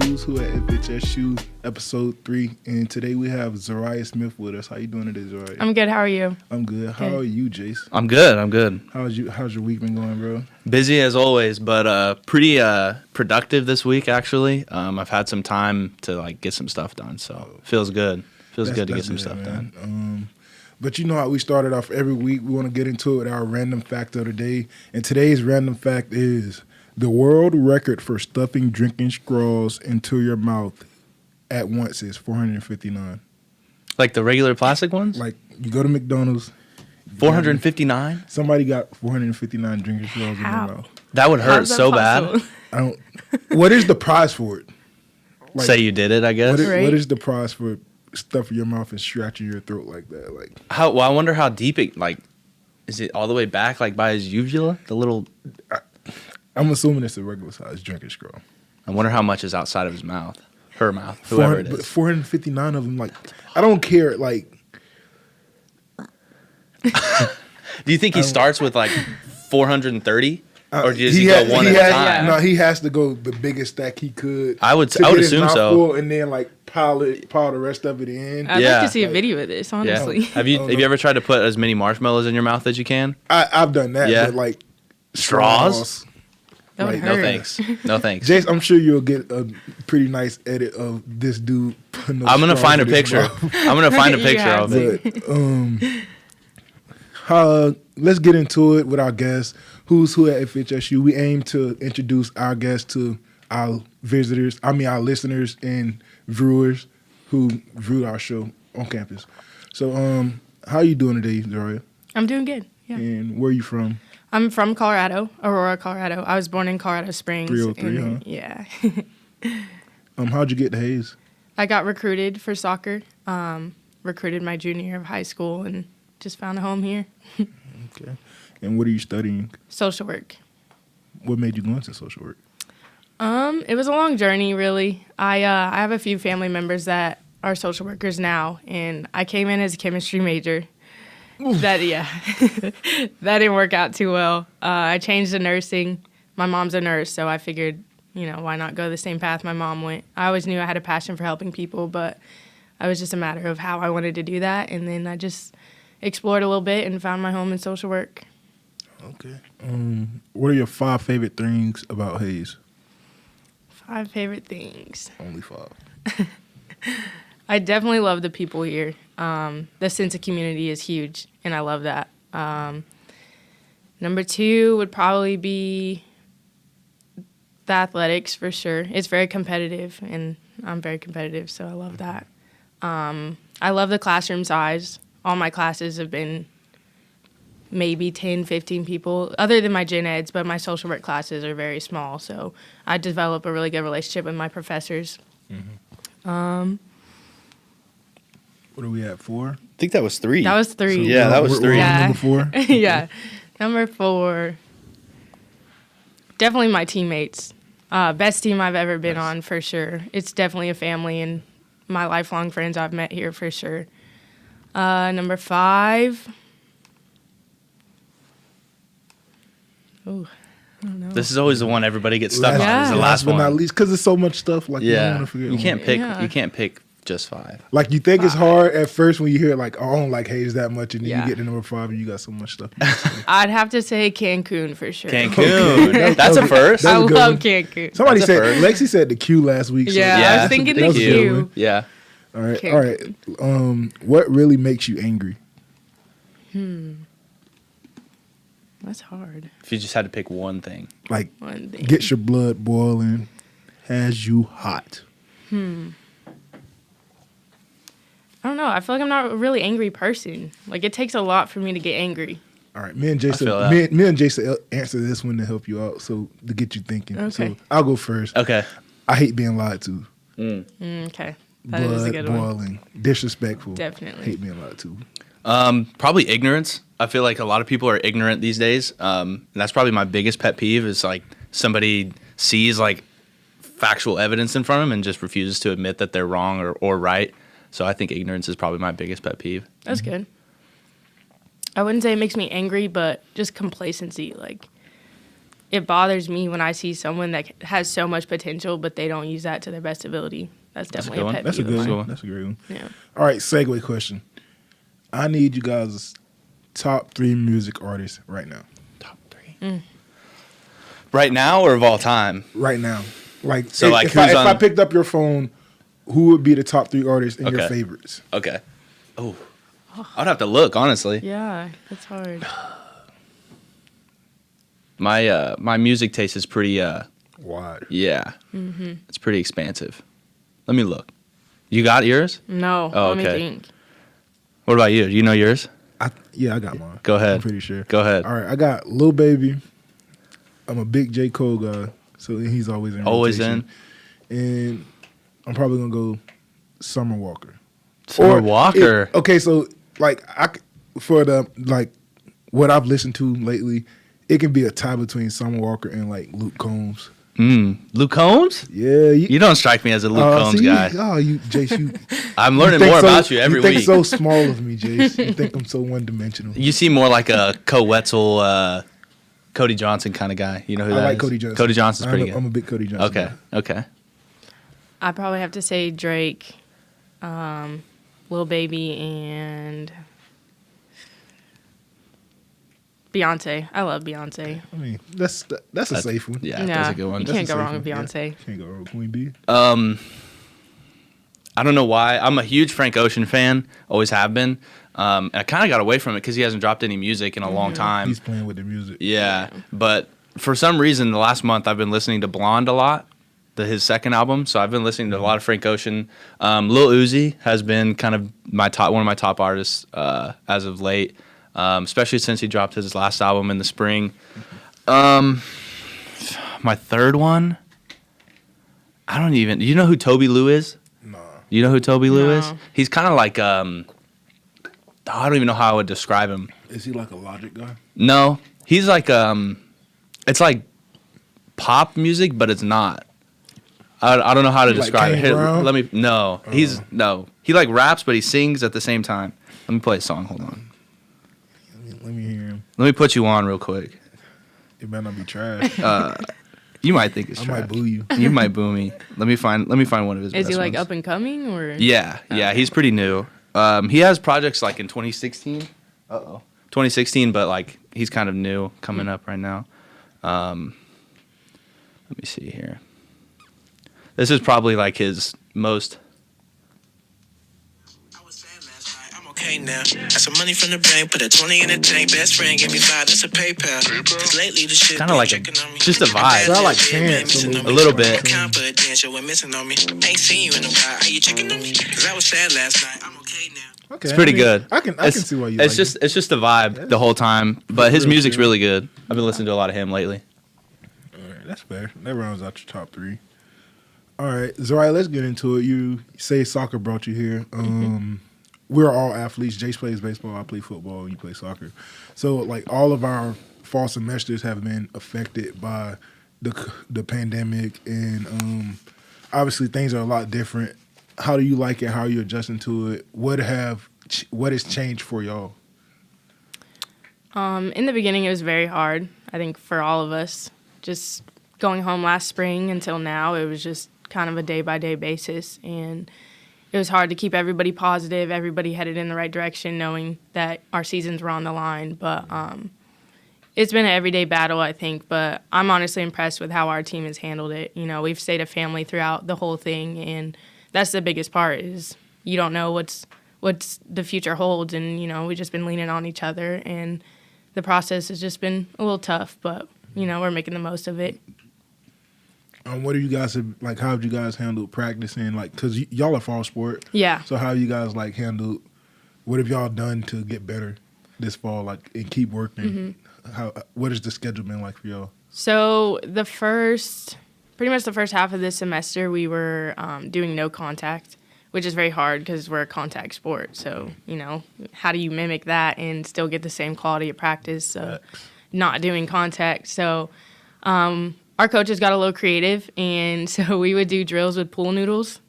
Who's Who at FHSU, episode 3. And today we have Zariah Smith with us. How you doing today, Zariah? I'm good. How are you? I'm good. How are you, Jace? I'm good. How's your week been going, bro? Busy as always, but pretty productive this week actually. I've had some time to get some stuff done, so feels good. Feels good to get some stuff done. But you know how we started off every week. We want to get into it with our random fact of the day. And today's random fact is the world record for stuffing drinking straws into your mouth at once is 459. Like the regular plastic ones? Like you go to McDonald's. 459? Somebody got 459 drinking straws in their mouth. That would hurt so possible? bad. What is the prize for it? Say you did it, I guess. What is the prize for stuffing your mouth and scratching your throat like that? Well, I wonder how deep it, is it all the way back, by his uvula? The little... I'm assuming it's a regular size drinking straw. I wonder how much is outside of his mouth. Her mouth, whoever it is. 459 of them, I don't care, Do you think he starts with, 430? Or does he go one at a time? No, he has to go the biggest stack he could. I would assume so. Full and then, pile the rest of it in. I'd like to see a video of this, honestly. Yeah. Have you ever tried to put as many marshmallows in your mouth as you can? I've done that, yeah. but, straws? No thanks. No thanks. Jace, I'm sure you'll get a pretty nice edit of this dude putting those I'm gonna straws find a in his picture. mouth. I'm gonna find a picture of it. But, let's get into it with our guests. Who's Who at FHSU. We aim to introduce our guests to our our listeners and viewers who view our show on campus. So, how are you doing today, Zariah? I'm doing good. Yeah. And where are you from? I'm from Colorado, Aurora, Colorado. I was born in Colorado Springs. 303, huh? Yeah. How'd you get to Hayes? I got recruited for soccer. Recruited my junior year of high school and just found a home here. Okay. And what are you studying? Social work. What made you go into social work? It was a long journey, really. I have a few family members that are social workers now, and I came in as a chemistry major. That didn't work out too well. I changed to nursing. My mom's a nurse, so I figured, why not go the same path my mom went? I always knew I had a passion for helping people, but it was just a matter of how I wanted to do that, and then I just explored a little bit and found my home in social work. Okay. What are your 5 favorite things about Hayes? 5 favorite things. Only 5. I definitely love the people here. The sense of community is huge, and I love that. Number 2 would probably be the athletics, for sure. It's very competitive, and I'm very competitive, so I love that. I love the classroom size. All my classes have been maybe 10, 15 people, other than my gen eds, but my social work classes are very small, so I develop a really good relationship with my professors. Mm-hmm. What are we at, 4? I think that was 3. That was 3. So yeah, that was 3. Yeah. Number 4? Yeah. Number 4, definitely my teammates. Best team I've ever been on, for sure. It's definitely a family, and my lifelong friends I've met here, for sure. Number 5. Oh, I don't know. This is always the one everybody gets stuck on. Yeah. Is the last but one. not least, because there's so much stuff. You don't want to forget. You can't pick. Yeah. You can't pick just 5. You think it's hard at first when you hear I don't like Hayes that much, and then Yeah. you get to number 5 and you got so much stuff. I'd have to say Cancun, for sure. Cancun. That's a first. I That's a good love one. Cancun. Somebody That's a said, first. Lexi said the Q last week. So Yeah, I Yeah. was thinking the That was a good Q. one. Yeah. All right. Okay. All right. What really makes you angry? That's hard. If you just had to pick one thing. One thing. Gets your blood boiling, has you hot. I don't know. I feel like I'm not a really angry person. It takes a lot for me to get angry. All right, me and feel Jason, that. me and Jason answer this one to help you out, so to get you thinking. Okay. So I'll go first. Okay. I hate being lied to. Okay. That is a Blood good one. boiling, disrespectful. Definitely. Hate being lied to. Probably ignorance. I feel like a lot of people are ignorant these days. And that's probably my biggest pet peeve is somebody sees factual evidence in front of them and just refuses to admit that they're wrong or right. So I think ignorance is probably my biggest pet peeve. That's good. I wouldn't say it makes me angry, but just complacency. it bothers me when I see someone that has so much potential, but they don't use that to their best ability. That's definitely a pet That's a peeve of good mine. one. That's a great one. Yeah. All right, segue question. I need you guys' top 3 music artists right now. Top 3. Right now or of all time? Right now. Like, So, like, if I picked up your phone, who would be the top 3 artists and your Okay. favorites? Okay. Oh, I'd have to look, honestly. Yeah, that's hard. My music taste is pretty Wide. yeah. It's pretty expansive. Let me look. You got yours? No, Oh, let me okay. think. What about you? Do you know yours? I got mine. Go ahead. I'm pretty sure. Go ahead. All right, I got Lil Baby. I'm a big J. Cole guy, so he's always in Always rotation. And I'm probably going to go Summer Walker. Summer Walker. Okay, so like for the like what I've listened to lately, it can be a tie between Summer Walker and like Luke Combs. Luke Combs? Yeah, You don't strike me as a Luke Combs guy. Oh, you, Jace, you. I'm learning think more so- about you every You think week. so small of me, Jace. You think I'm so one-dimensional. You seem more like a Co-Wetzel, Cody Johnson kind of guy. You know who that is? I like Cody Johnson. Cody Johnson's pretty I'm good. a big Cody Johnson Okay. guy. Okay. I probably have to say Drake, Lil Baby, and Beyonce. I love Beyonce. I mean, that's a safe one. Yeah, that's a good one. You That's can't a go safe wrong with one. Beyonce. Yeah, can't go wrong with Queen Bee. I don't know why. I'm a huge Frank Ocean fan. Always have been. And I kind of got away from it because he hasn't dropped any music in a long time. He's playing with the music. Yeah, but for some reason, the last month I've been listening to Blonde a lot, his second album. So I've been listening to a lot of Frank Ocean. Lil Uzi has been kind of one of my top artists as of late, especially since he dropped his last album in the spring. My third one, I don't even. Do you know who Toby Lou is? Nah. You know who Toby Lou No. is? He's kind of like I don't even know how I would describe him. Is he like a Logic guy? No, he's like it's like pop music, but it's not. I don't know how to Like describe Kane it. Here, Brown? let me. No, he like raps, but he sings at the same time. Let me play a song. Hold on. Let me hear him. Let me put you on real quick. It better not be trash. You might think it's I trash. might boo you. You might boo me. Let me find one of his. Is best he like ones. up and coming or? Yeah, he's pretty new. He has projects like in 2016. 2016, but like he's kind of new coming up right now. Let me see here. This is probably like his most. I was sad last night, I'm okay now. Got some money from the bank, put a 20 in the tank. Best friend gave me 5, that's a PayPal. Cause lately the shit Kinda like checking on me. just a vibe. I like Chance a little bit. Confidential when missing on me. Ain't seen you in a while. Are you checking on me? Cause I was sad last night, I'm okay now. Okay, It's pretty I mean, good. I can see why you. It's like just a vibe the whole time, but his real music's chill. really good. I've been listening to a lot of him lately. it. All right, that's fair. That rounds out your top 3. All right, Zariah, let's get into it. You say soccer brought you here. We're all athletes. Jace plays baseball. I play football. And you play soccer. So, like, all of our fall semesters have been affected by the pandemic, and obviously things are a lot different. How do you like it? How are you adjusting to it? What has changed for y'all? In the beginning, it was very hard. I think for all of us, just going home last spring until now, it was just kind of a day-by-day basis, and it was hard to keep everybody positive, everybody headed in the right direction, knowing that our seasons were on the line. But it's been an everyday battle, I think, but I'm honestly impressed with how our team has handled it. You know, we've stayed a family throughout the whole thing, and that's the biggest part is you don't know what's the future holds, and, you know, we've just been leaning on each other, and the process has just been a little tough, but, you know, we're making the most of it. What do you guys like? How have you guys handled practicing? Like, cause y'all are fall sport. Yeah. So how have you guys like handled? What have y'all done to get better this fall? Like, and keep working. What has the schedule been like for y'all? So pretty much the first half of this semester, we were doing no contact, which is very hard because we're a contact sport. So, you know, how do you mimic that and still get the same quality of practice? So, not doing contact. So, our coaches got a little creative, and so we would do drills with pool noodles.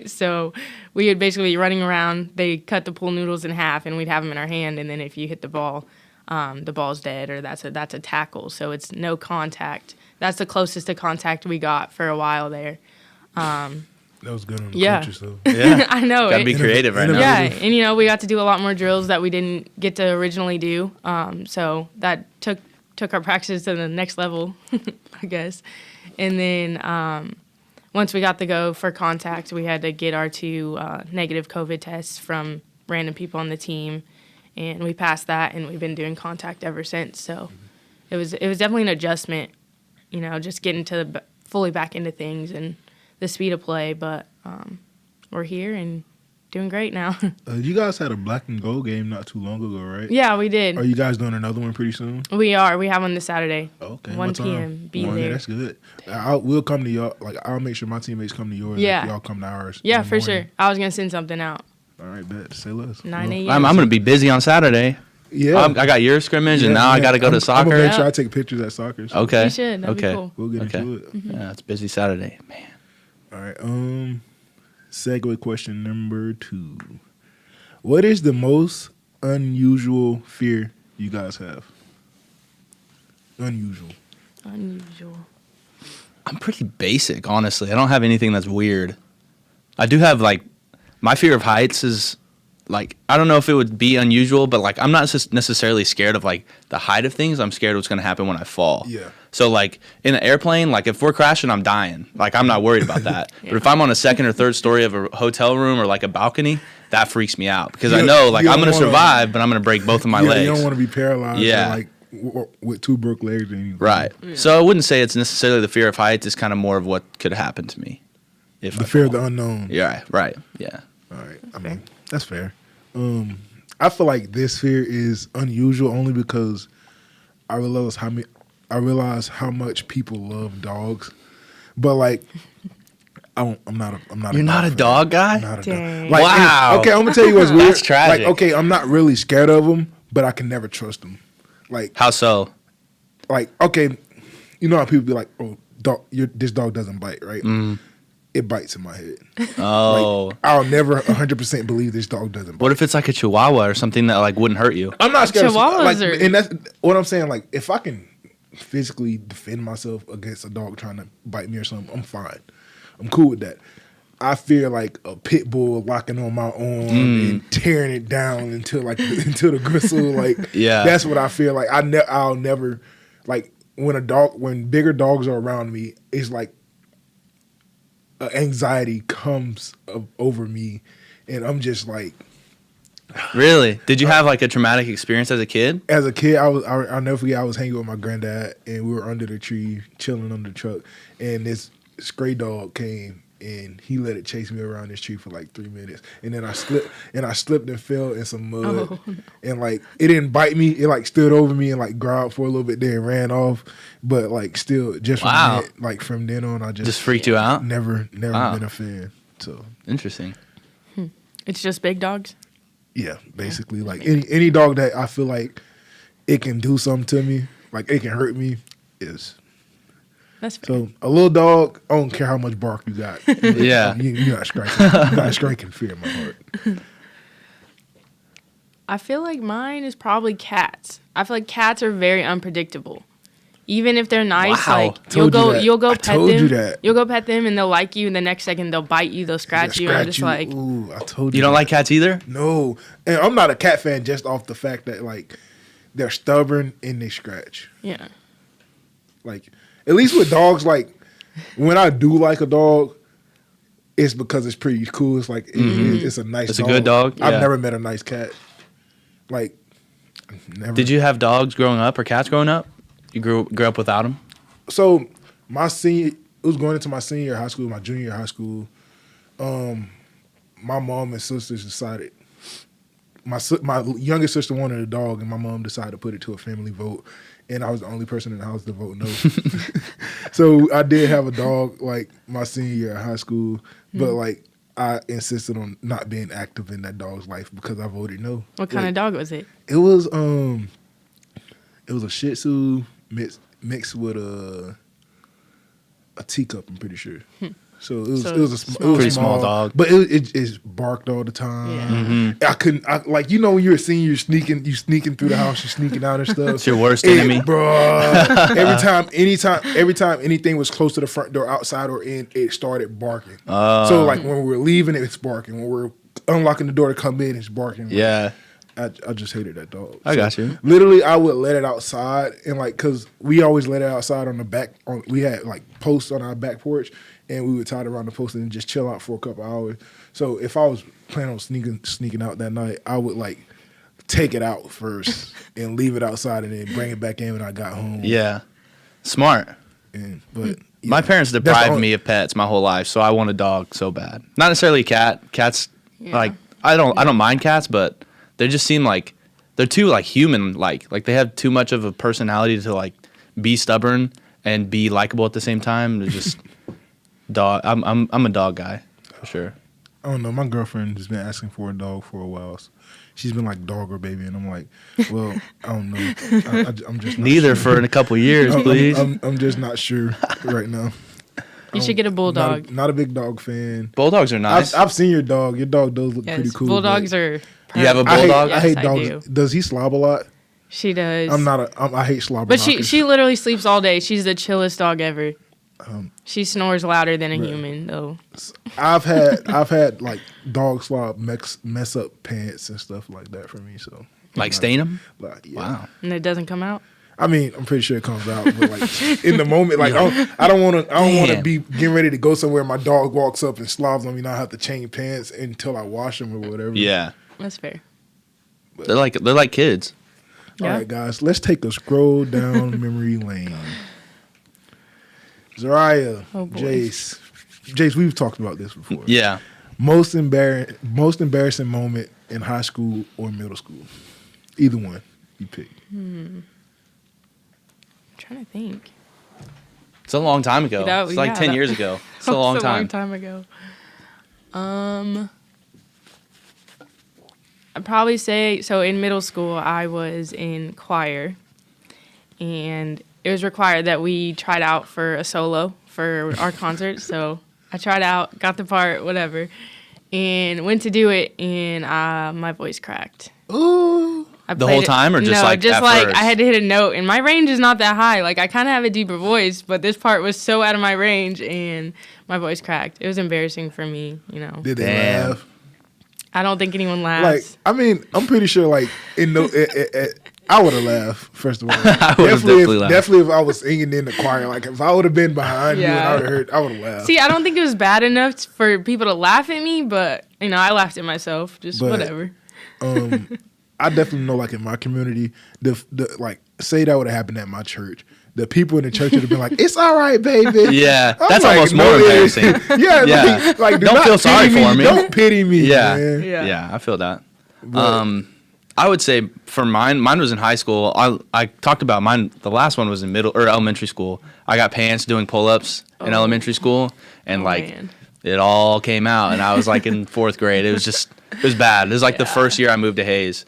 So we would basically be running around. They cut the pool noodles in half, and we'd have them in our hand. And then if you hit the ball, the ball's dead or that's a tackle. So it's no contact. That's the closest to contact we got for a while there. That was good on the Yeah. coaches, though. Yeah. I know. Gotta be creative right now. Yeah, and we got to do a lot more drills that we didn't get to originally do. So that took our practice to the next level, I guess. And then once we got the go for contact, we had to get our 2 negative COVID tests from random people on the team, and we passed that, and we've been doing contact ever since. So it was definitely an adjustment, just getting to fully back into things and the speed of play, but we're here and doing great now. You guys had a black and gold game not too long ago, right? Yeah, we did. Are you guys doing another one pretty soon? We are. We have one this Saturday. Okay. 1 what time? p.m. Be there. That's good. We'll come to y'all. Like, I'll make sure my teammates come to yours. Yeah. If y'all come to ours. Yeah, in the for morning. sure. I was going to send something out. All right, bet. Say less. 9 a.m. I'm going to be busy on Saturday. Yeah. I got your scrimmage, and now I got to go to I'm soccer. gonna make sure Yeah. I take pictures at soccer. So Okay. You should. That'd be okay. cool. We'll get Okay. into it. Yeah, it's busy Saturday, man. All right. Segue question number 2. What is the most unusual fear you guys have? Unusual. Unusual. I'm pretty basic, honestly. I don't have anything that's weird. I do have, my fear of heights is, I don't know if it would be unusual, but, I'm not necessarily scared of, the height of things. I'm scared what's going to happen when I fall. Yeah. So, in an airplane, if we're crashing, I'm dying. I'm not worried about that. Yeah. But if I'm on a second or third story of a hotel room or, a balcony, that freaks me out. Because I You- know, you I'm don't going to wanna- survive, but I'm going to break both of my legs. You don't want to be paralyzed. Yeah. Or, with 2 broke legs or anything. Right. Yeah. So I wouldn't say it's necessarily the fear of heights. It's kind of more of what could happen to me. If The I fear of fall. the unknown. Yeah, right. Yeah. All right. I mean, that's fair. I feel like this fear is unusual only because I realize how much people love dogs, but I'm not. You're not a dog guy? I'm not a Dang. dog. Wow. Okay, I'm gonna tell you what's weird. That's tragic. Okay, I'm not really scared of them, but I can never trust them. How so? Okay, you know how people be like, "Oh, this dog doesn't bite," right? Mm. It bites in my head. Oh. I'll never 100% believe this dog doesn't bite. What if it's a chihuahua or something that wouldn't hurt you? I'm not scared. Chihuahuas are- And that's what I'm saying. If I can physically defend myself against a dog trying to bite me or something, I'm fine. I'm cool with that. I fear a pit bull locking on my arm and tearing it down into the gristle. Yeah. That's what I feel. I'll never when bigger dogs are around me, it's anxiety comes over me, and I'm just Really? Did you have a traumatic experience as a kid? as a kid, I'll never forget. I was hanging with my granddad, and we were under the tree, chilling under the truck, and this stray dog came, and he let it chase me around this tree for 3 minutes, and then I slipped and fell in some mud, Oh, no. and it didn't bite me. It stood over me and growled for a little bit, then ran off. But still, just Wow. from that, from then on, I Just freaked you out? Never Wow. been a fan. So Interesting. It's just big dogs? yeah, basically any dog that I feel like it can do something to me, it can hurt me, is. That's fair. So a little dog, I don't care how much bark you got. Yeah. You're not striking. You're not striking fear in my heart. I feel like mine is probably cats. I feel like cats are very unpredictable. Even if they're nice, Wow. you'll Told you that. go I pet told them. you that. You'll go pet them and they'll like you, and the next second they'll bite you, they'll scratch you. I'm just Ooh, I told you. You don't that. like cats either? No, and I'm not a cat fan just off the fact that they're stubborn and they scratch. yeah. At least with dogs, when I do like a dog, it's because it's pretty cool. It's it's a nice. It's a dog. good dog? Yeah. I've never met a nice cat. Never. Did you have dogs growing up or cats growing up? You grew up without them? So it was going into my senior year of high school, my junior year of high school. My mom and sisters decided. My youngest sister wanted a dog, and my mom decided to put it to a family vote, and I was the only person in the house to vote no. So I did have a dog my senior year of high school, but I insisted on not being active in that dog's life because I voted no. What kind of dog was it? It was a Shih Tzu mixed with a teacup. I'm pretty sure. So it was a Pretty small dog. but it barked all the time. Yeah. Mm-hmm. I couldn't like when you're a senior, you sneaking through the house, you sneaking out and stuff. It's your worst enemy. Bro. Every time anything was close to the front door, outside or in, it started barking. So like when we were leaving, it's barking. When we're unlocking the door to come in, it's barking. Yeah. I just hated that dog. I got you. Literally, I would let it outside, and like, cause we always let it outside on the back. We had like posts on our back porch, and we would tie it around the post and just chill out for a couple hours. So if I was planning on sneaking out that night, I would like take it out first and leave it outside, and then bring it back in when I got home. Yeah. Smart. But My parents deprived me of pets my whole life, so I want a dog so bad. Not necessarily a cat. Cats, like I don't mind cats, but they just seem like they're too like human like they have too much of a personality to like be stubborn and be likable at the same time. They're just dog. I'm a dog guy for sure. I don't know. My girlfriend has been asking for a dog for a while. So she's been like dog or baby, and I'm like, well, I don't know. I'm just not Neither sure. for a couple years, please. I'm just not sure right now. You should get a bulldog. Not a big dog fan. Bulldogs are nice. I've seen your dog. Your dog does look Yes, pretty cool. bulldogs are. You have a I bulldog? hate Yes, I dogs. do. Does he slob a lot? She does. I hate slobber. But knockers. she literally sleeps all day. She's the chillest dog ever. She snores louder than a human, though. I've had like dog slob mess up pants and stuff like that for me. So Like stain them? like, yeah. Wow. And it doesn't come out. I mean, I'm pretty sure it comes out, but like in the moment, like I don't want to Damn. be getting ready to go somewhere. My dog walks up and slobs on me, and I have to change pants until I wash them or whatever. Yeah. That's fair. They're like kids. All Yeah. right, guys, let's take a scroll down memory lane. Zariah, Oh, boy. Jace, we've talked about this before. Yeah. Most embarrassing moment in high school or middle school, either one you pick. I'm trying to think. It's a long time ago. That- It's like yeah, 10 that- years ago. It's a long time. A long time ago. I'd probably say, so in middle school, I was in choir, and it was required that we tried out for a solo for our concert. So I tried out, got the part, whatever, and went to do it, and my voice cracked. Ooh. The whole time, or just no, like just at like first? I had to hit a note, and my range is not that high. Like I kind of have a deeper voice, but this part was so out of my range, and my voice cracked. It was embarrassing for me, you know. Did they Damn. laugh? I don't think anyone Like, laughs. I mean, I'm pretty sure, like, I would have laughed, first of all. I would have definitely laughed. Definitely if I was singing in the choir. Like, if I would have been behind you and Yeah. I would have heard, I would have laughed. See, I don't think it was bad enough for people to laugh at me, but you know, I laughed at myself. Just But- whatever. I definitely know, like, in my community, the like, say that would have happened at my church. The people in the church would have been like, "It's all right, baby." Yeah. I'm That's like, almost no, more it embarrassing. ain't. Yeah, Yeah. like do Don't not feel sorry pity for me. Don't pity me. Yeah. man. Yeah. I feel that. I would say for mine was in high school. I talked about mine. The last one was in middle or elementary school. I got pants doing pull-ups in elementary school, and Man. it all came out, and I was like in 4th grade. It was bad. It was like the first year I moved to Hayes.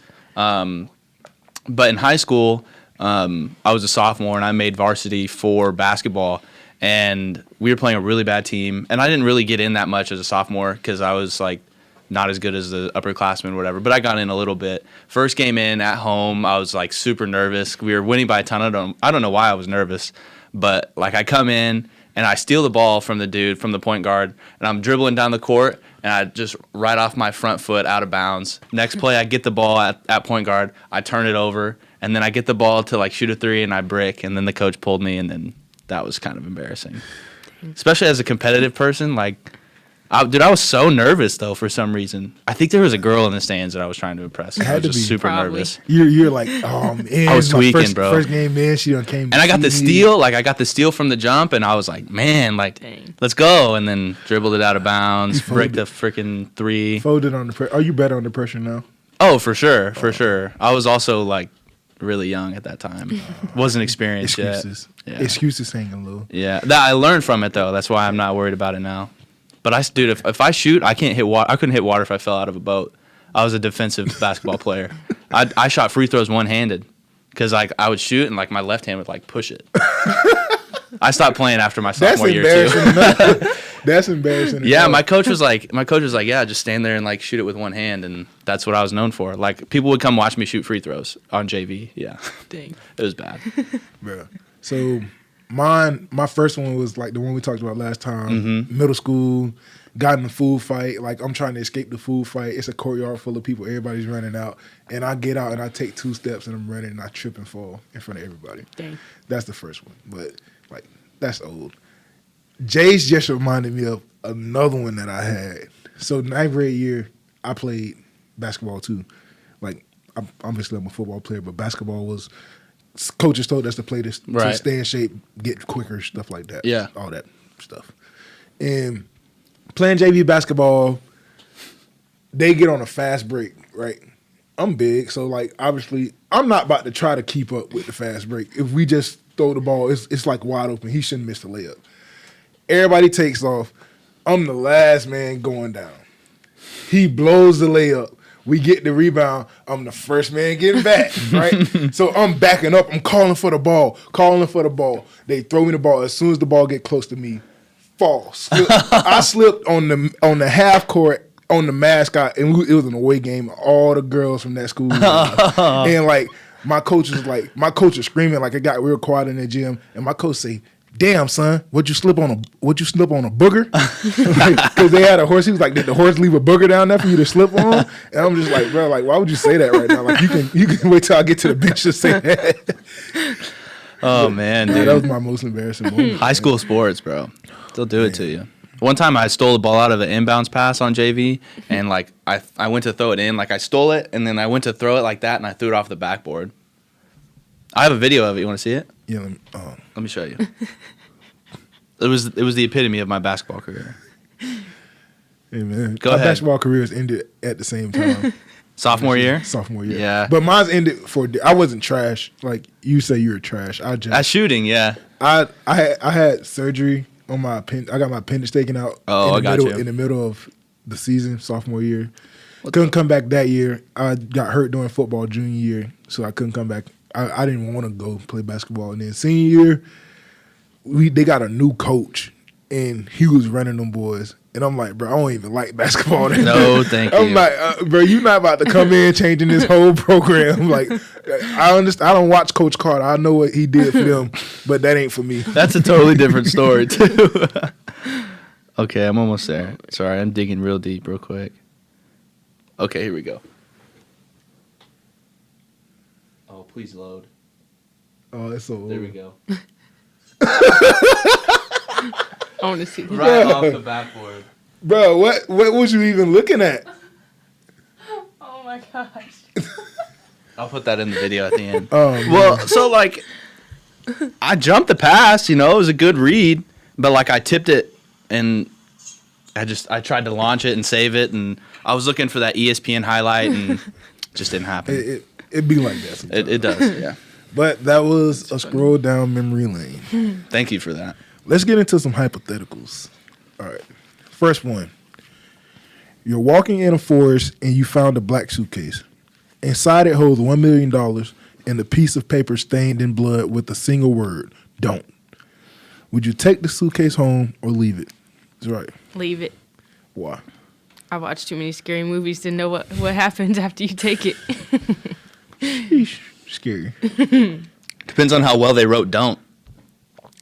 But in high school, I was a sophomore, and I made varsity for basketball, and we were playing a really bad team, and I didn't really get in that much as a sophomore because I was like not as good as the upperclassmen or whatever, but I got in a little bit. First game in at home, I was like super nervous. We were winning by a ton. I don't know why I was nervous, but like I come in and I steal the ball from the dude, from the point guard, and I'm dribbling down the court, and I just right off my front foot out of bounds. Next play, I get the ball at point guard, I turn it over, and then I get the ball to like shoot a 3 and I brick, and then the coach pulled me, and then that was kind of embarrassing. Especially as a competitive person, like, I was so nervous though for some reason. I think there was a girl in the stands that I was trying to impress. I Had was to just be. super Probably. nervous. You're like, oh man, I was my tweaking, bro. First game in, she done came. And I got the see me. steal, I got the steal from the jump, and I was like, man, like, Dang. let's go. And then dribbled it out of bounds, You bricked the folded. freaking 3. Folded on the pressure. Are you better under pressure now? Oh, for sure, for sure. I was also like really young at that time. Wasn't experienced Excuses. yet. Excuses hanging low. Yeah, that I learned from it though. That's why I'm not worried about it now. But dude, if I shoot, I can't hit water. I couldn't hit water if I fell out of a boat. I was a defensive basketball player. I shot free throws one-handed because like I would shoot and like my left hand would like push it. I stopped playing after my That's sophomore year too. embarrassing enough. That's embarrassing. Yeah, my coach was like, yeah, just stand there and like shoot it with one hand, and that's what I was known for. Like people would come watch me shoot free throws on JV. Yeah, Dang. it was bad. Bro. So my first one was like the one we talked about last time. Middle school, got in a food fight. Like I'm trying to escape the food fight. It's a courtyard full of people. Everybody's running out, and I get out and I take 2 steps and I'm running and I trip and fall in front of everybody. Dang. That's the first one, but like that's old. Jace just reminded me of another one that I had. So 9th grade year, I played basketball too. Like obviously I'm a football player, but basketball was coaches told us to play this to stay in shape, get quicker, stuff like that. Yeah, all that stuff. And playing JV basketball, they get on a fast break, right? I'm big, so like obviously I'm not about to try to keep up with the fast break. If we just throw the ball, it's like wide open. He shouldn't miss the layup. Everybody takes off. I'm the last man going down. He blows the layup. We get the rebound. I'm the first man getting back, right? So I'm backing up. I'm calling for the ball. They throw me the ball. As soon as the ball get close to me, fall. I slipped on the half court on the mascot, and it was an away game. All the girls from that school, and like my coach was screaming like it got real quiet in the gym, and my coach say, "Damn, son, would you slip on a booger?" Because they had a horse. He was like, "Did the horse leave a booger down there for you to slip on?" And I'm just like, bro, like, why would you say that right now? Like, you can wait till I get to the bench to say that. Oh man, dude, that was my most embarrassing moment. High school sports, bro. They'll do it to you. One time I stole the ball out of an inbounds pass on JV, and like I went to throw it in, like I stole it, and then I went to throw it like that, and I threw it off the backboard. I have a video of it. You want to see it? Yeah. Let me show you. It was the epitome of my basketball career. Hey man, Go my ahead. basketball careers ended at the same time. Sophomore year? Sophomore year. Yeah. But mine's ended I wasn't trash. Like you say you were trash. At shooting, yeah. I had surgery on my I got my appendix taken out in the middle of the season, sophomore year. Couldn't come back that year. I got hurt during football junior year, so I couldn't come back. I didn't want to go play basketball. And then senior year, they got a new coach, and he was running them boys. And I'm like, bro, I don't even like basketball. No, thank you. I'm like, bro, you're not about to come in changing this whole program. Like, I understand. I don't watch Coach Carter. I know what he did for them, but that ain't for me. That's a totally different story, too. Okay, I'm almost there. Sorry, I'm digging real deep real quick. Okay, here we go. Oh, please load. Oh, it's so old. There we go. I want to see this. Right off the backboard. Bro, what was you even looking at? Oh my gosh. I'll put that in the video at the end. Oh, man. Well, so like, I jumped the pass. It was a good read, but like I tipped it, and I tried to launch it and save it, and I was looking for that ESPN highlight, and it just didn't happen. It be like that sometimes. It does, yeah. But that was a scroll down memory lane. Thank you for that. Let's get into some hypotheticals. All right. First one. You're walking in a forest and you found a black suitcase. Inside it holds $1 million and a piece of paper stained in blood with a single word, don't. Would you take the suitcase home or leave it? That's right. Leave it. Why? I watched too many scary movies to know what happens after you take it. Sheesh. Scary. Depends on how well they wrote don't.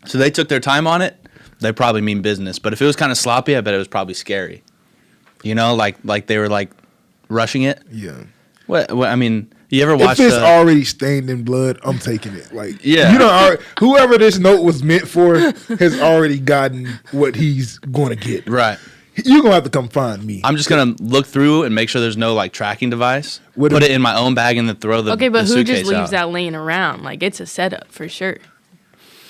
So they took their time on it, they probably mean business. But if it was kind of sloppy, I bet it was probably scary. Like they were like rushing it. Yeah. What I mean, you ever watch? If it's already stained in blood, I'm taking it. Like, yeah. Whoever this note was meant for has already gotten what he's going to get. Right. You're going to have to come find me. I'm just going to look through and make sure there's no like tracking device. Put it in my own bag and then throw the Okay, but the who just suitcase leaves out. that laying around? Like, it's a setup for sure.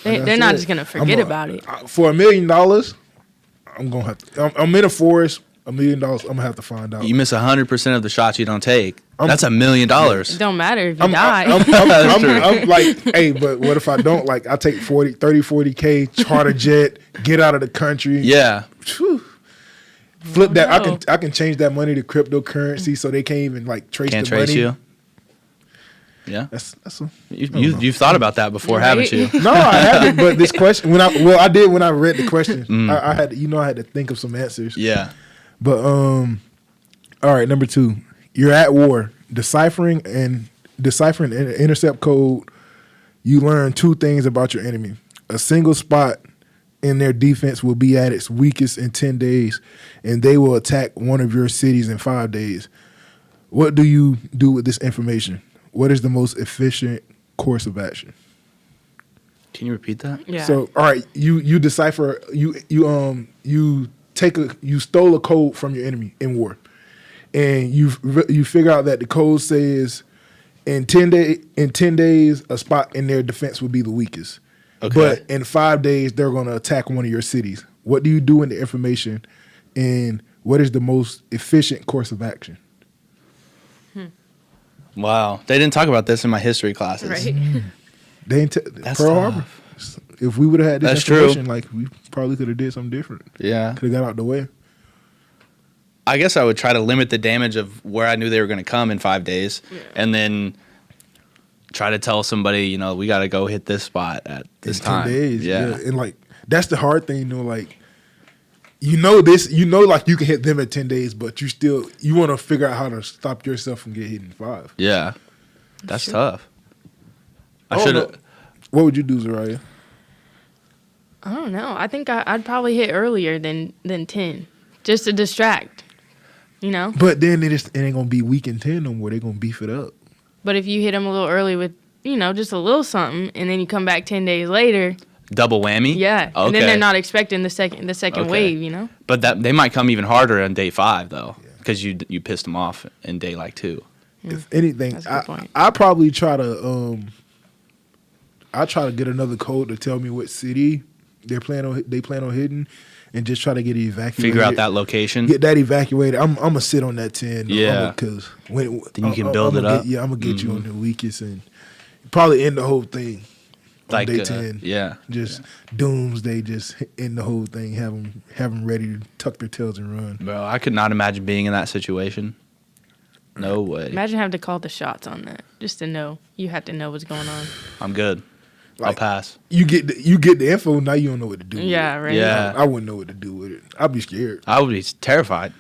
They're not just going to forget about it. For $1 million, I'm going to have to. I'm in a forest. $1 million, I'm going to have to find out. You miss 100% of the shots you don't take. That's $1 million. It don't matter if you die. I'm like, hey, but what if I don't? Like, I take 40K, charter jet, get out of the country. Yeah. Whew. Flip that. I can change that money to cryptocurrency so they can't even like trace Can't the trace money. you. Yeah. That's You've thought about that before, haven't you? No, I haven't. But this question, I did when I read the question. I had to think of some answers. Yeah. But all right, number 2, you're at war, deciphering an intercept code. You learn 2 things about your enemy. A single spot in their defense will be at its weakest in 10 days, and they will attack one of your cities in 5 days. What do you do with this information? What is the most efficient course of action? Can you repeat that? Yeah. So, all right, you decipher, you stole a code from your enemy in war, and you figure out that the code says in 10 days a spot in their defense will be the weakest. Okay. But in 5 days they're going to attack one of your cities. What do you do in the information, and what is the most efficient course of action? Wow. They didn't talk about this in my history classes. Right. They didn't That's Pearl tough. Harbor. If we would have had this That's information, true. like we probably could have did something different. Yeah. Could have got out the way. I guess I would try to limit the damage of where I knew they were going to come in 5 days, and then try to tell somebody, we got to go hit this spot at this in time. 10 days. Yeah. And like that's the hard thing, like like you can hit them in 10 days, but you want to figure out how to stop yourself from getting hit in 5. Yeah. That's tough. I Oh, should no. have. What would you do, Zariah? I don't know. I think I'd probably hit earlier than 10, just to distract. But then it ain't gonna be week in 10 no more. They're gonna beef it up. But if you hit them a little early with, just a little something, and then you come back 10 days later, Double whammy? yeah, Okay. and then they're not expecting the second Okay. wave, But they might come even harder on day 5, though, because you pissed them off in day, 2. If anything, That's a good point. I probably try to get another code to tell me what city they plan on hitting, and just try to get it evacuated. Figure out that location. Get that evacuated. I'm gonna sit on that 10. Yeah. Because Then you can build it up. I'm gonna get you on the weakest and probably end the whole thing on day 10. Yeah. Just doomsday. Just end the whole thing. Have them ready to tuck their tails and run. Bro, I could not imagine being in that situation. No way. Imagine having to call the shots on that, just to know. You have to know what's going on. I'm good. I'll Like, pass. You get the info. Now you don't know what to do. Yeah, with it. right. Yeah. I wouldn't know what to do with it. I'd be scared. I would be terrified.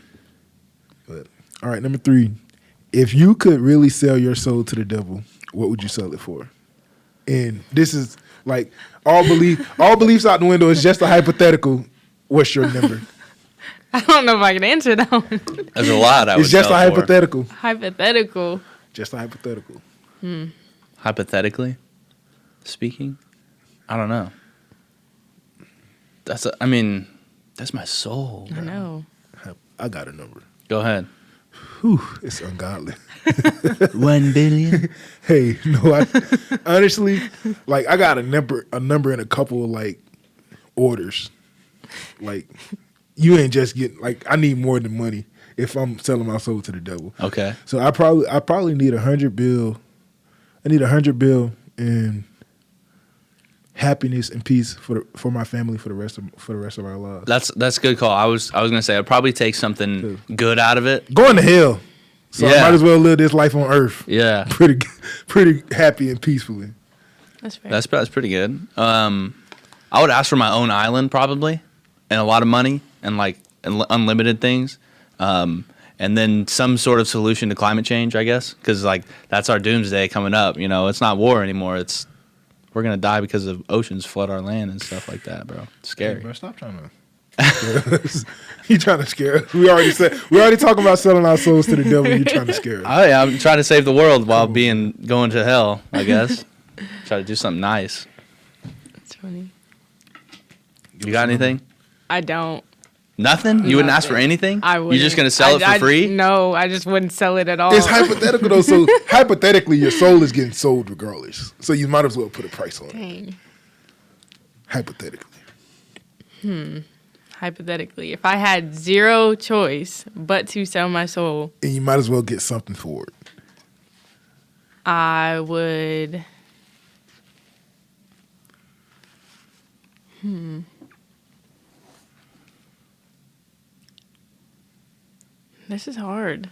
But all right, number 3. If you could really sell your soul to the devil, what would you sell it for? And this is like all beliefs out the window. Is just a hypothetical. What's your number? I don't know if I can answer that one. There's a lot I would It's just a sell for. hypothetical. Hypothetical. Just a hypothetical. Hypothetically speaking, I don't know. That's my soul. I Bro. know. I got a number. Go ahead. Whew, it's ungodly. 1 billion. Hey, no, honestly, like I got a number in a couple of like orders. Like you ain't just getting like I need more than money if I'm selling my soul to the devil. Okay. So I probably need $100 bill. I need $100 bill and happiness and peace for my family for the rest of our lives. That's a good call. I was gonna say I'd probably take something good out of it. Going to hell. So I Yeah. might as well live this life on earth. Yeah. Pretty happy and peacefully. That's fair. That's pretty good. I would ask for my own island probably, and a lot of money and like unlimited things, and then some sort of solution to climate change, I guess, because like that's our doomsday coming up. It's not war anymore. We're gonna die because of oceans flood our land and stuff like that, bro. It's scary. Hey, bro, stop trying to. You trying to scare us? We already talking about selling our souls to the devil. You trying to scare us? I'm trying to save the world while going to hell, I guess. Try to do something nice. That's funny. You got anything? I don't. Nothing? You wouldn't ask for anything? I wouldn't. You're just gonna sell it for free? No, I just wouldn't sell it at all. It's hypothetical though. So hypothetically, your soul is getting sold regardless. So you might as well put a price on it. Dang. Hypothetically. Hypothetically, if I had zero choice but to sell my soul, And you might as well get something for it. I would. This is hard.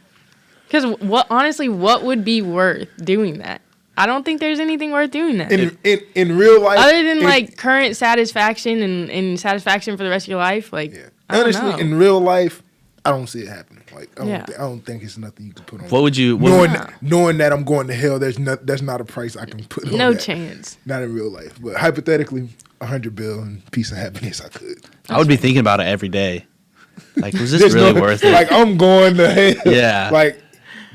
Because honestly, what would be worth doing that? I don't think there's anything worth doing that. In real life, other than like current satisfaction and satisfaction for the rest of your life, like I don't know. in real life, I don't see it happening. Like I don't think it's nothing you can put on. What would you knowing that I'm going to hell? That's not a price I can put on. No that. chance. Not in real life, but hypothetically, $100 billion and peace and happiness, I could. I would be thinking about it every day. Like, was this really worth it? Like I'm going to hell. Yeah.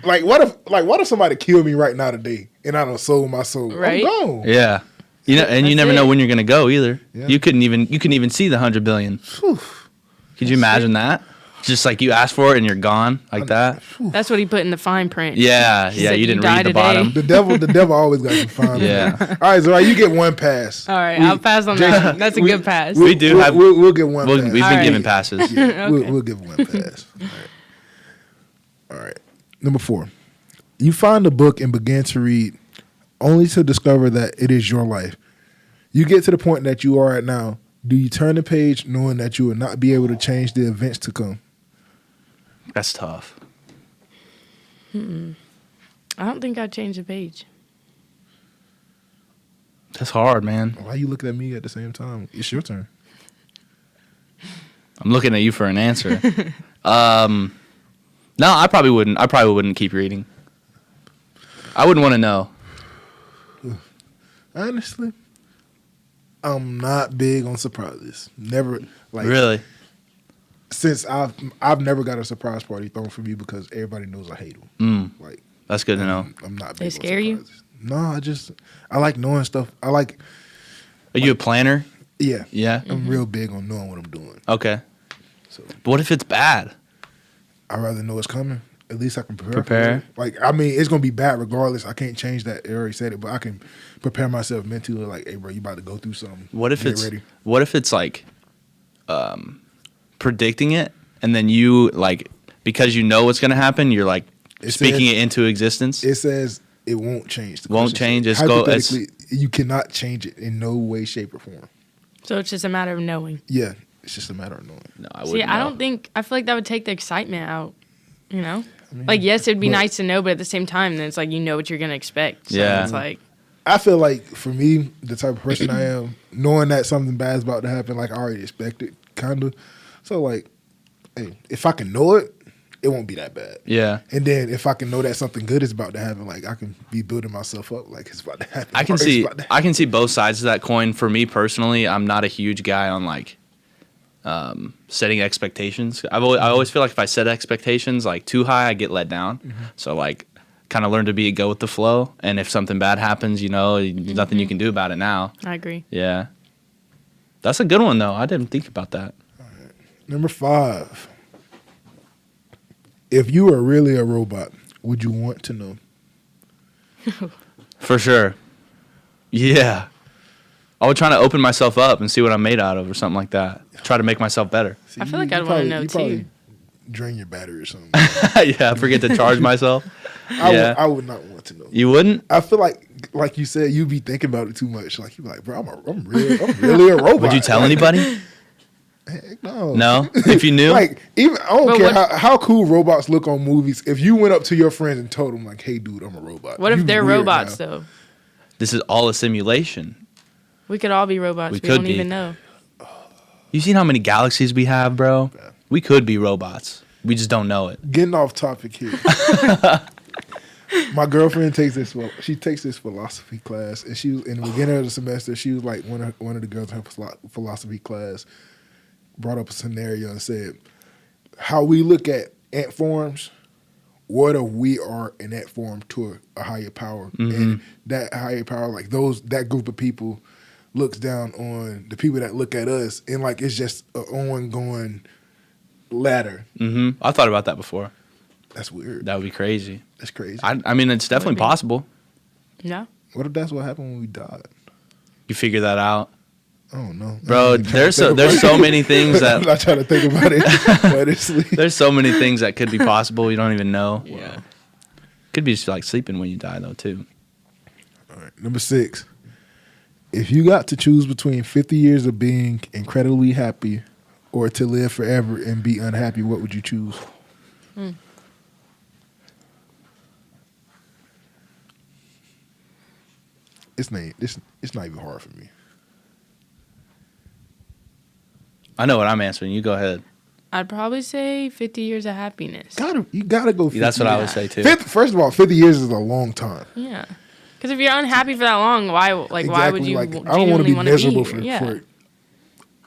Like what if somebody killed me right now today and I done sold my soul? Right? I'm gone. Yeah. You know, and you never know when you're gonna go either. Yeah. You couldn't even see the $100 billion. Whew. Could you imagine that? Just like you asked for it and you're gone like that. That's what he put in the fine print. Yeah, He yeah. said You you didn't die read the today. bottom. The devil always got some fun. Yeah. All right, Zariah, you get one pass. All right, I'll pass on that. That's a good pass. We do have. We'll get one. Pass. We've been All right. given passes. Yeah, we'll give one pass. All right. Number 4. You find a book and begin to read, only to discover that it is your life. You get to the point that you are at now. Do you turn the page knowing that you will not be able to change the events to come? That's tough. I don't think I'd change the page. That's hard, man. Why are you looking at me at the same time? It's your turn. I'm looking at you for an answer. No, I probably wouldn't. I probably wouldn't keep reading. I wouldn't want to know. Honestly, I'm not big on surprises. Never Really? Since I've never got a surprise party thrown for me because everybody knows I hate them. Like That's good to know. I'm not. Big They on scare you? surprises. No, I like knowing stuff. Are you a planner? Yeah. Yeah. I'm real big on knowing what I'm doing. Okay. So But what if it's bad? I'd rather know it's coming. At least I can prepare. Prepare? For it. Like, I mean, it's gonna be bad regardless. I can't change that. I already said it, but I can prepare myself mentally. Like, hey, bro, you about to go through something. What if Get it's ready. What if it's like predicting it and then you like because you know what's gonna happen, you're like speaking it into existence? It says it won't change. The Won't question change. says, It's hypothetically, you cannot change it in no way, shape, or form. So it's just a matter of knowing. Yeah, it's just a matter of knowing. No, I See, wouldn't. I know. don't think. I feel like that would take the excitement out. You know, like yes, it'd be nice to know, but at the same time, then it's like you know what you're gonna expect. So Yeah. it's like I feel like for me, the type of person I am, knowing that something bad is about to happen, like I already expect it, kind of. So like, hey, if I can know it, it won't be that bad. Yeah. And then if I can know that something good is about to happen, like I can be building myself up, like it's about to happen. I can or it's see about to I can see both sides of that coin. For me personally, I'm not a huge guy on like setting expectations. I always feel like if I set expectations like too high, I get let down. So like kind of learn to go with the flow. And if something bad happens, you know, there's nothing you can do about it now. I agree. Yeah. That's a good one though. I didn't think about that. Number 5. If you were really a robot, would you want to know? For sure. Yeah. I would try to open myself up and see what I'm made out of or something like that. Try to make myself better. See, I feel like I'd wanna know, you too. probably drain your battery or something. Yeah, forget to charge myself. I would not want to know. You wouldn't? I feel like you said, you be thinking about it too much. Like you be like, bro, I'm really a robot. Would you tell Like, anybody? Heck no. No? If you knew? Like even I don't But care what- how cool robots look on movies. If you went up to your friends and told them like, "Hey, dude, I'm a robot." What if You they're weird robots now. though? This is all a simulation. We could all be robots. We We, could don't be. even know. You seen how many galaxies we have, bro? We could be robots. We just don't know it. Getting off topic here. My girlfriend takes this philosophy class, and she was in the beginning of the semester. She was like one of the girls in her philosophy class brought up a scenario and said, "How we look at ant forms, what if we are an ant form to a higher power, and that higher power, like that group of people, looks down on the people that look at us, and like it's just an ongoing ladder." I thought about that before. That's weird. That would be crazy. That's crazy. I mean, it's definitely be. possible. No. What if that's what happened when we died? You figure that out. I don't know. Bro, there's so many things I'm that not trying to think about it, honestly. there's so many things that could be possible. You don't even know. Yeah. Could be just like sleeping when you die though too. All right, number 6. If you got to choose between 50 years of being incredibly happy or to live forever and be unhappy, what would you choose? it's not even hard for me. I know what I'm answering. You go ahead. I'd probably say 50 years of happiness. You gotta go. 50 That's what I years. would say too. First of all, 50 years is a long time. Yeah. Because if you're unhappy for that long, why would you? Like, I don't want to be genuinely miserable be here? for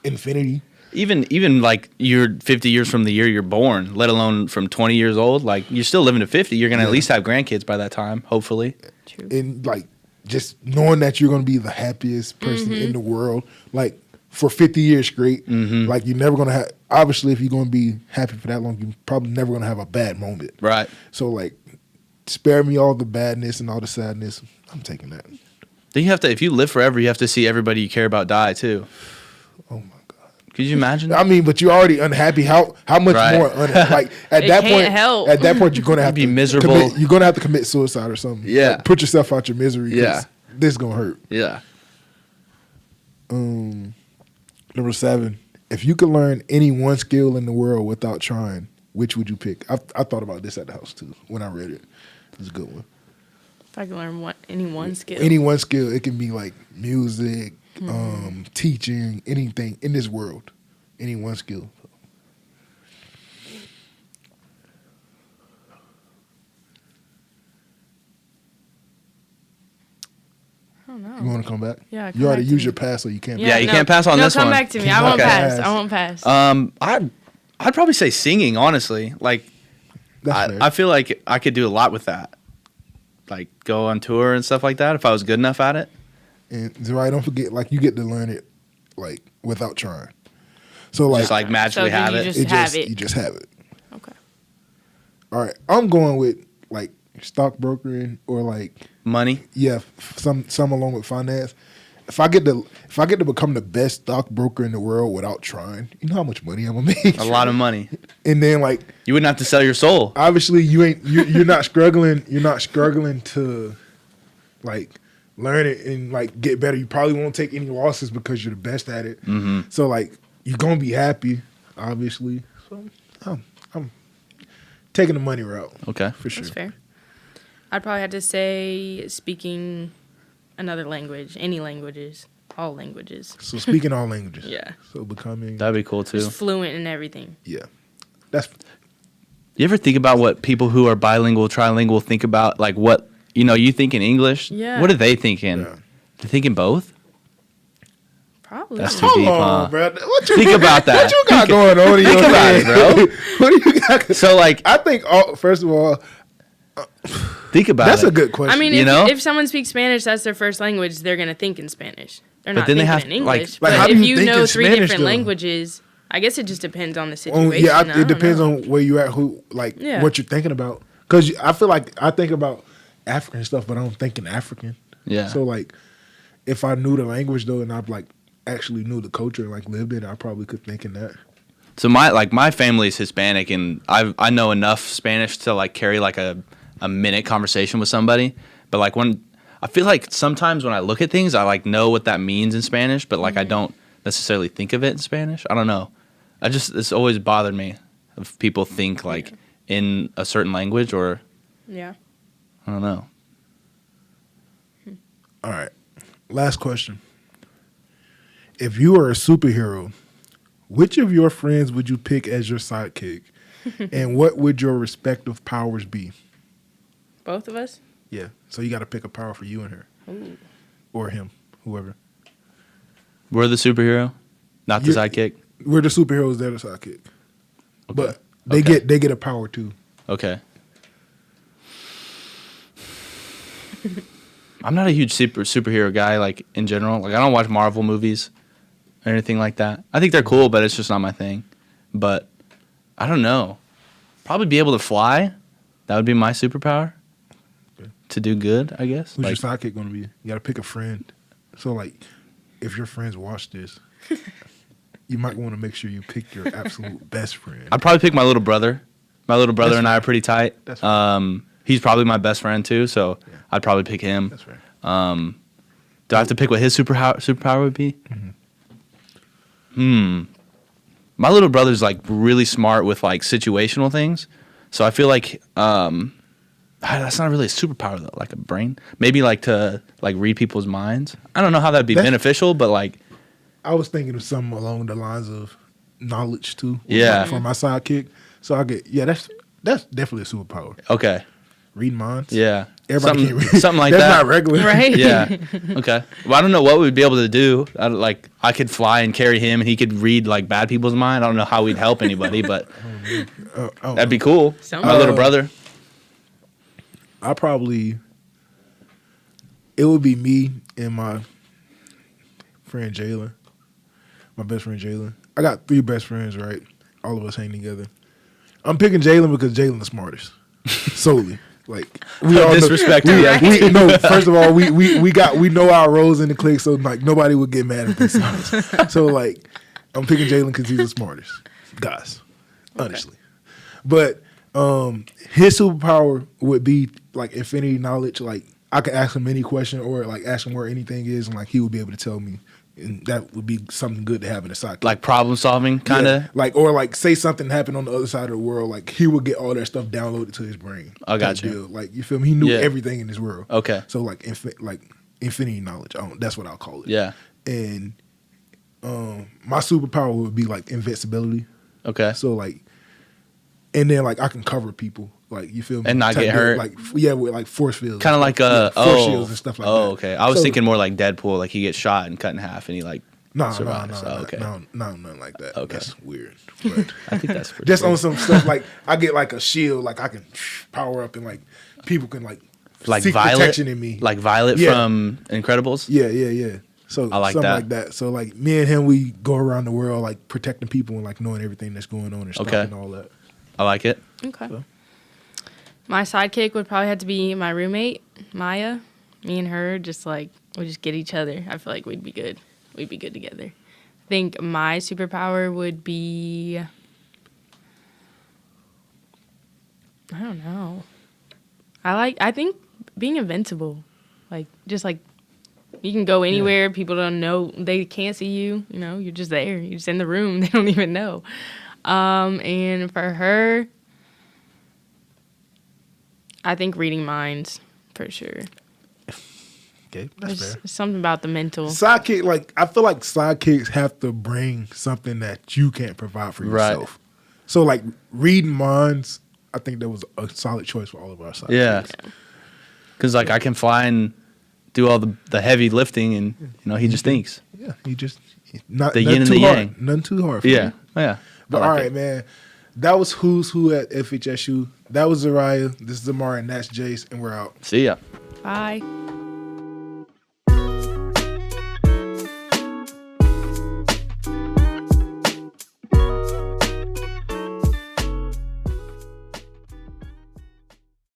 infinity. Even like you're 50 years from the year you're born, let alone from 20 years old. Like you're still living to 50. You're gonna at least have grandkids by that time, hopefully. True. And like just knowing that you're gonna be the happiest person in the world, like for 50 years straight. Like you're never gonna have. Obviously, if you're gonna be happy for that long, you're probably never gonna have a bad moment. Right. So like, spare me all the badness and all the sadness. I'm taking that. Then you have to, if you live forever, you have to see everybody you care about die too. Oh my God. Could you imagine? I mean, but you're already unhappy. How much Right. more? Like at It that can't point, help. at that point, you're gonna have You'd be to miserable. You're gonna have to commit suicide or something. Yeah. Like, put yourself out your misery. 'Cause Yeah. This is gonna hurt. Yeah. Number 7. If you could learn any one skill in the world without trying, which would you pick? I thought about this at the house too when I read it. It's a good one. If I could learn any one skill. Any one skill. It can be like music, teaching, anything in this world. Any one skill. I don't know. You want to come back? Yeah, come You already back to used me. your pass, so you can't. Yeah, you can't pass on this come one. back to me. I won't Okay. pass. I won't pass. I'd probably say singing, honestly. Like That's fair. I feel like I could do a lot with that. Like go on tour and stuff like that if I was good enough at it. And Zariah, don't forget, like you get to learn it, like without trying. So like, Just like magically So have you it. just have it. You just have it. Okay. All right, I'm going with like stockbrokering or like Money. some along with finance. If I get to become the best stockbroker in the world without trying, you know how much money I'm gonna make. A lot of money. And then like You wouldn't have to sell your soul. obviously you're not struggling. You're not struggling to like learn it and like get better. You probably won't take any losses because you're the best at it. So like you're gonna be happy, obviously. So I'm taking the money route Okay. for sure. That's fair. I'd probably have to say speaking another language, any languages, all languages. So speaking all languages. Yeah. So becoming That'd be cool too. Just fluent in everything. yeah. That's You ever think about what people who are bilingual, trilingual think about? Like what, you think in English? Yeah. What are they thinking? Yeah. They're thinking both? Probably. That's too hold deep, on, huh? bro. What you Think about that. What you got going on in your Think about head, it, bro. What do you got? So like, I think first of all, think about that's it. a good question. I mean, You if, know? if someone speaks Spanish, that's their first language, they're going to think in Spanish. They're But not then they thinking have, in like- English. Like, how but do if you you think know in 3 Spanish, different though? languages, I guess it just depends on the situation. it depends know. on where you at, who like Yeah. what you're thinking about. Because I feel like I think about African stuff, but I don't think in African. Yeah. So like, if I knew the language though, and I like actually knew the culture and like lived in it, I probably could think in that. So my family's Hispanic, and I know enough Spanish to like carry like a minute conversation with somebody. But like when I feel like sometimes when I look at things, I like know what that means in Spanish, but like I don't necessarily think of it in Spanish. I don't know. It's always bothered me if people think like in a certain language or Yeah. I don't know. All right. Last question. If you were a superhero, which of your friends would you pick as your sidekick? And what would your respective powers be? Both of us? Yeah. So you got to pick a power for you and her. Ooh. Or him, whoever. We're the superhero, not the You- sidekick. We're the superheroes, they're the sidekick. But they Okay. get a power too. Okay. I'm not a huge superhero guy, like in general. Like I don't watch Marvel movies or anything like that. I think they're cool, but it's just not my thing. But I don't know. Probably be able to fly. That would be my superpower. Okay. To do good, I guess. Who's Like, your sidekick going to be? You got to pick a friend. So like, if your friends watch this, you might want to make sure you pick your absolute best friend. I'd probably pick my little brother. My little brother That's and I fair. are pretty tight. That's fair. He's probably my best friend too, so Yeah. I'd probably pick him. That's fair. Do I have to pick what his superpower would be? My little brother's like really smart with like situational things, so I feel like That's not really a superpower though. Like a brain, maybe like to like read people's minds. I don't know how that'd be beneficial, but like I was thinking of something along the lines of knowledge too. Yeah. For my sidekick. So I get that's definitely a superpower. okay, Reading minds. yeah, Everybody something, can't read. something like That's that. not regular. Right? Yeah. Okay. Well, I don't know what we'd be able to do. I could fly and carry him, and he could read like bad people's mind. I don't know how we'd help anybody, but that'd be cool. My little brother. It would be me and my friend Jalen, my best friend Jalen. I got 3 best friends, right? All of us hang together. I'm picking Jalen because Jalen the smartest, solely. Like we all disrespect know, him. no. First of all, we know our roles in the clique, so like nobody would get mad if they see us. So like, I'm picking Jalen because he's the smartest, guys, honestly. But his superpower would be like infinity knowledge. Like I could ask him any question or like ask him where anything is, and like he would be able to tell me, and that would be something good to have in a sidekick. Like problem solving, kind of. Yeah. Like or like say something happened on the other side of the world, like he would get all that stuff downloaded to his brain. I got type you. deal. Like you feel me? He knew Yeah. everything in this world. Okay. So like infinity knowledge. That's what I'll call it. Yeah. And my superpower would be like invincibility. Okay. So like, and then like I can cover people. Like you feel me? And not Type get deal. hurt? Like with like force fields. Kind of like force shields and stuff like that. okay. I was So- thinking more like Deadpool, like he gets shot and cut in half, and he like No, survives. Okay. nothing like that. Okay. That's weird. But I think that's pretty just cool. on some stuff like I get like a shield, like I can power up and like people can like seek Violet, protection in me. like Violet Yeah. from Incredibles. Yeah. So I like something that. like that. So like me and him, we go around the world like protecting people and like knowing everything that's going on and stuff Okay. and all that. I like it. Okay. So. My sidekick would probably have to be my roommate, Maya. Me and her we just get each other. I feel like we'd be good. We'd be good together. I think my superpower would be, I don't know. I think being invincible. Like just like you can go anywhere, people don't know, they can't see you, you're just there. You're just in the room, they don't even know. And for her, I think reading minds for sure. Okay, that's There's fair. something about the mental. Sidekick, like I feel like sidekicks have to bring something that you can't provide for Right. yourself. So like reading minds, I think that was a solid choice for all of our sidekicks. Yeah. Because like I can fly do all the heavy lifting, and he just thinks. Yeah, he just not The nothing yin and too the hard. yang. Nothing too hard. For Yeah, you. yeah. But I like all right, it. man. That was Who's Who at FHSU. That was Zariah. This is Amara, and that's Jace, and we're out. See ya. Bye.